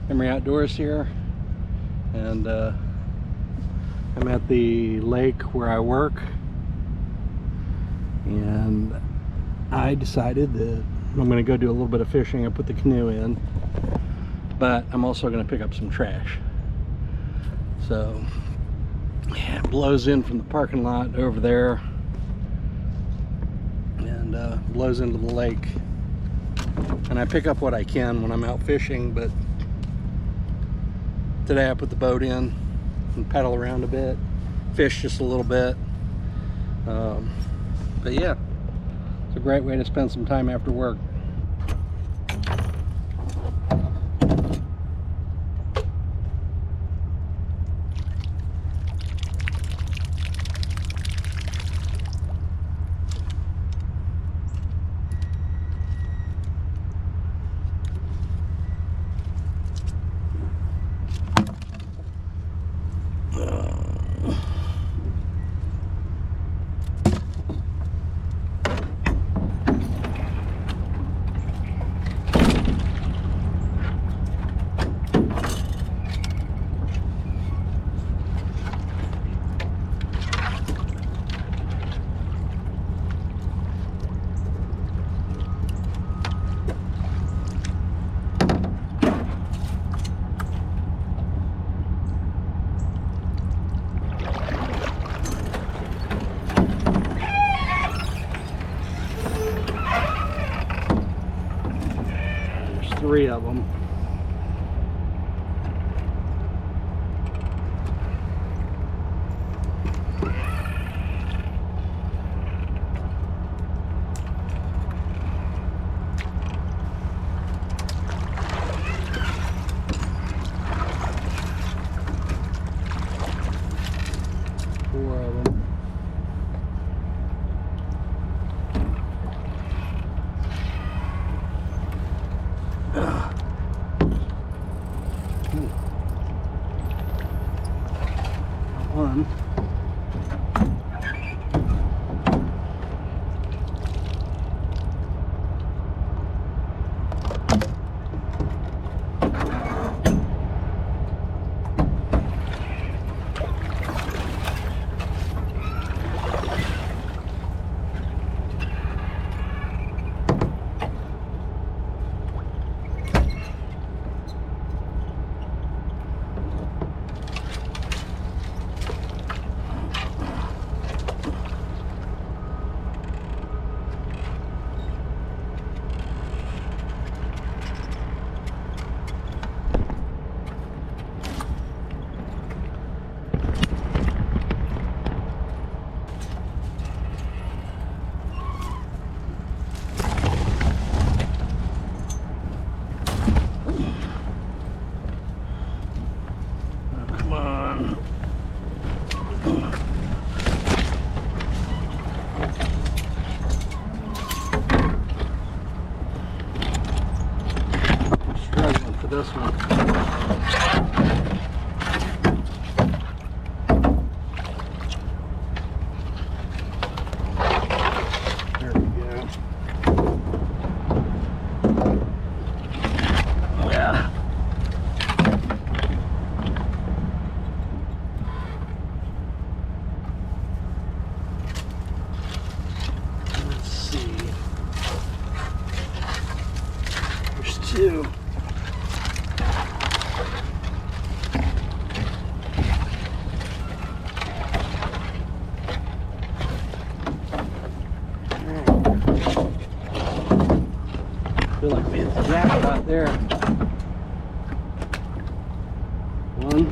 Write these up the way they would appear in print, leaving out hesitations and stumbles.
Emory-Outdoors here, and I'm at the lake where I work, and I decided that I'm going to go do a little bit of fishing. I put the canoe in, but I'm also going to pick up some trash. So yeah, it blows in from the parking lot over there and blows into the lake, and I pick up what I can when I'm out fishing. But today I put the boat in and paddle around a bit, fish just a little bit, but yeah, it's a great way to spend some time after work. Three of them. Four of them. One. This one. There we go. Yeah. Let's see. There's two. I feel like we hit the jackpot there. One.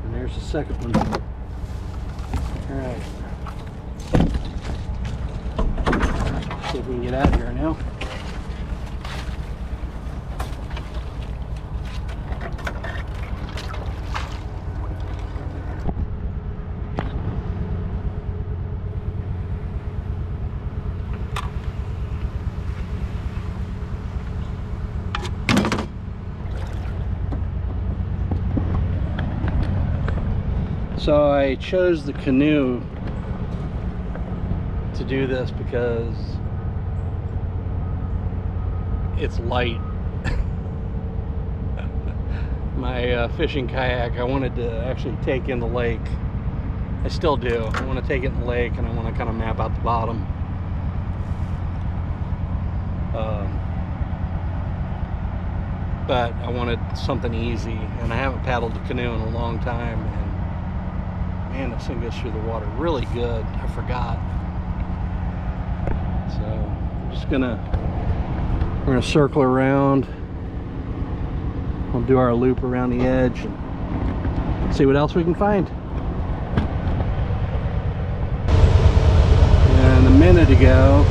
And there's the second one. Alright. See if we can get out of here now. So I chose the canoe to do this because it's light. My fishing kayak, I wanted to actually take in the lake. I still do. I want to take it in the lake, and I want to kind of map out the bottom. But I wanted something easy, and I haven't paddled the canoe in a long time, and man, this thing goes through the water really good. I forgot. So I'm just we're gonna circle around. We'll do our loop around the edge and see what else we can find. And a minute ago,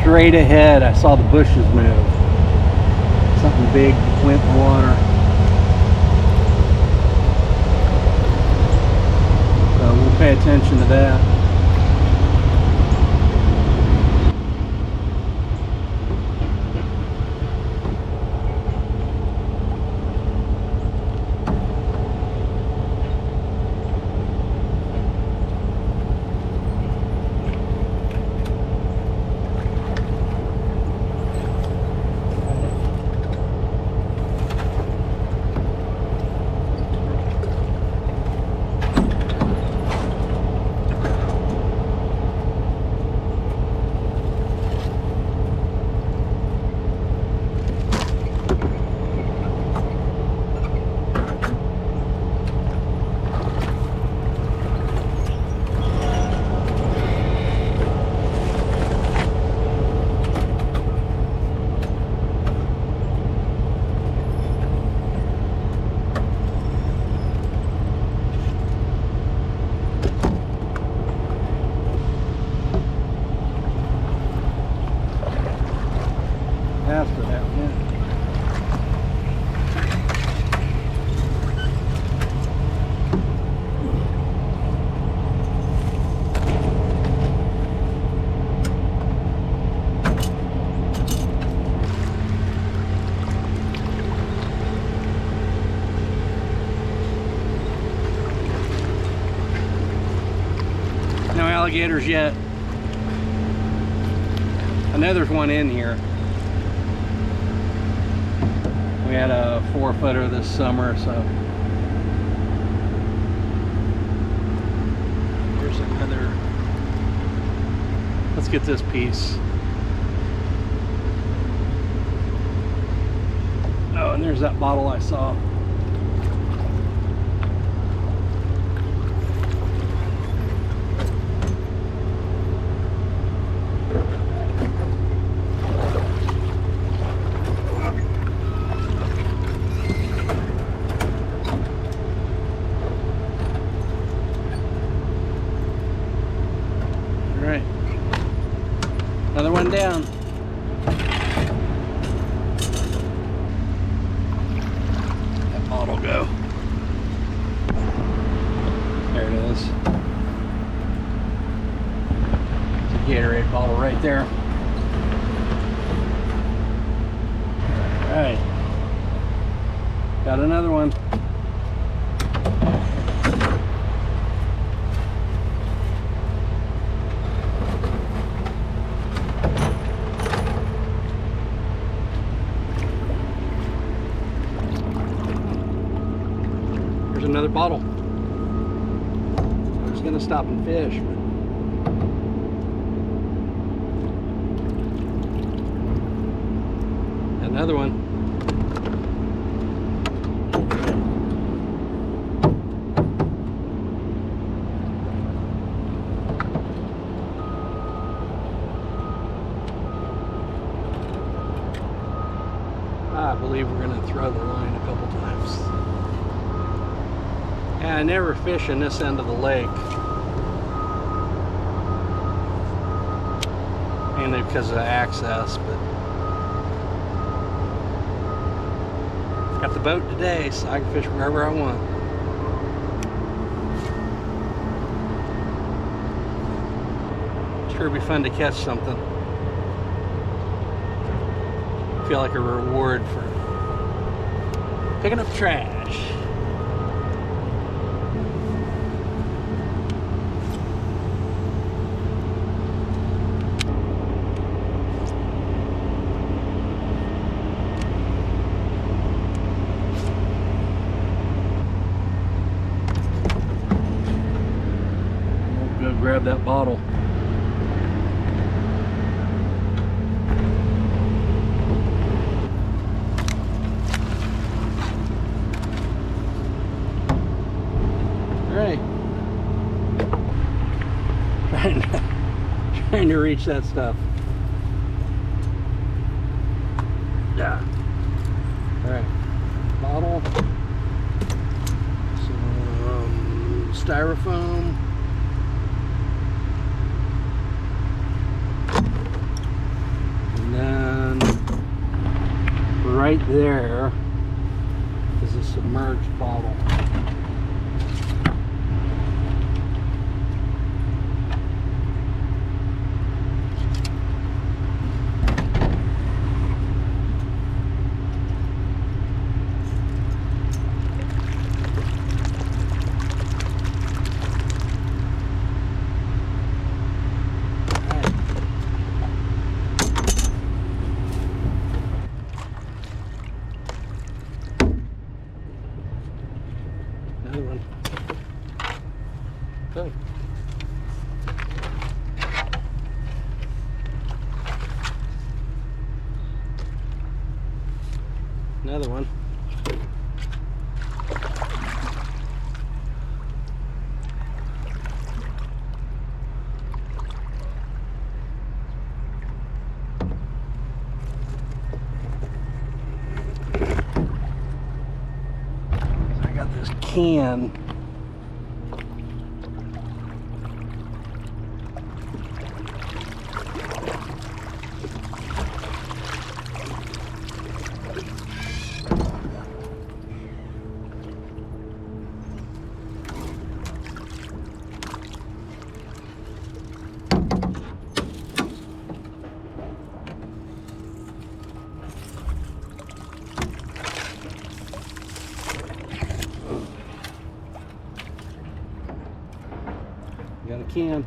straight ahead, I saw the bushes move. Something big went in the water. So we'll pay attention to that. After that, yeah. No alligators yet. I know there's one in here. We had a 4-footer this summer, so here's another. Let's get this piece. Oh, and there's that bottle I saw. Another one down. That bottle go. There it is. It's a Gatorade bottle right there. Alright. Got another one. Another bottle. I was gonna stop and fish, but another one. I believe we're gonna throw the line a couple times. Yeah, I never fish in this end of the lake. Mainly because of access, but got the boat today, so I can fish wherever I want. Sure be fun to catch something. Feel like a reward for picking up trash. grab that bottle. Alright. Trying to reach that stuff. Yeah. Alright. Bottle. Some styrofoam. And then right there is a submerged bottle. Another one. Okay. Another one. I got this can. Got a can.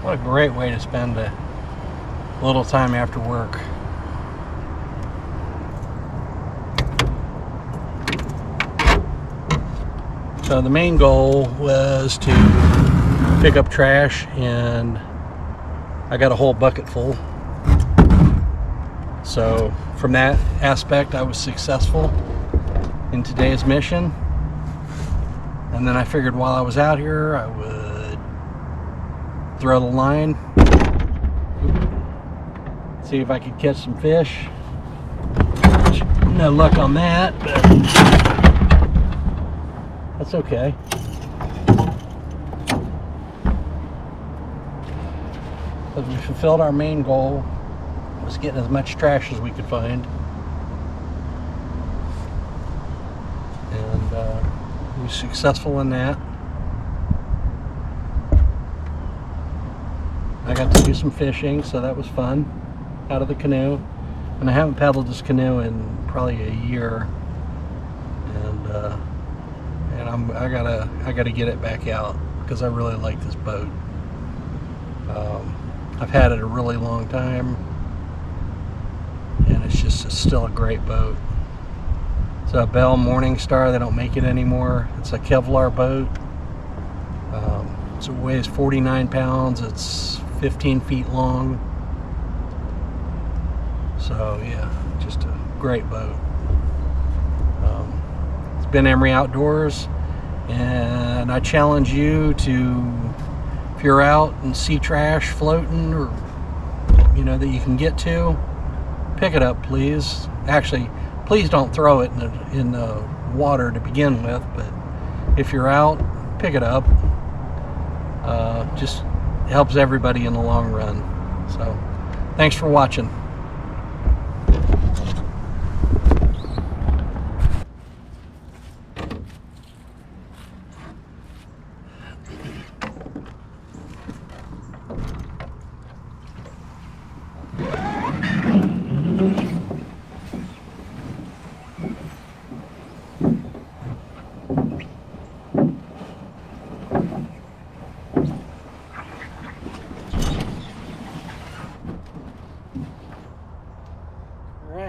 What a great way to spend a little time after work. So the main goal was to pick up trash, and I got a whole bucket full. So from that aspect, I was successful in today's mission. And then I figured while I was out here, I would throw the line, see if I could catch some fish. No luck on that, but that's okay. But we fulfilled our main goal, was getting as much trash as we could find. And we were successful in that. I got to do some fishing, so that was fun, out of the canoe. And I haven't paddled this canoe in probably a year. And I gotta get it back out because I really like this boat. I've had it a really long time, and it's still a great boat. It's a Bell Morningstar. They don't make it anymore. It's a Kevlar boat. So it weighs 49 pounds. It's 15 feet long. So yeah, just a great boat. It's been Emory-Outdoors, and I challenge you to, if you're out and see trash floating, or that you can get to, pick it up, please. Actually, please don't throw it in the water to begin with, but if you're out, pick it up. Just helps everybody in the long run. So thanks for watching.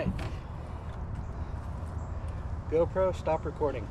right. GoPro, stop recording.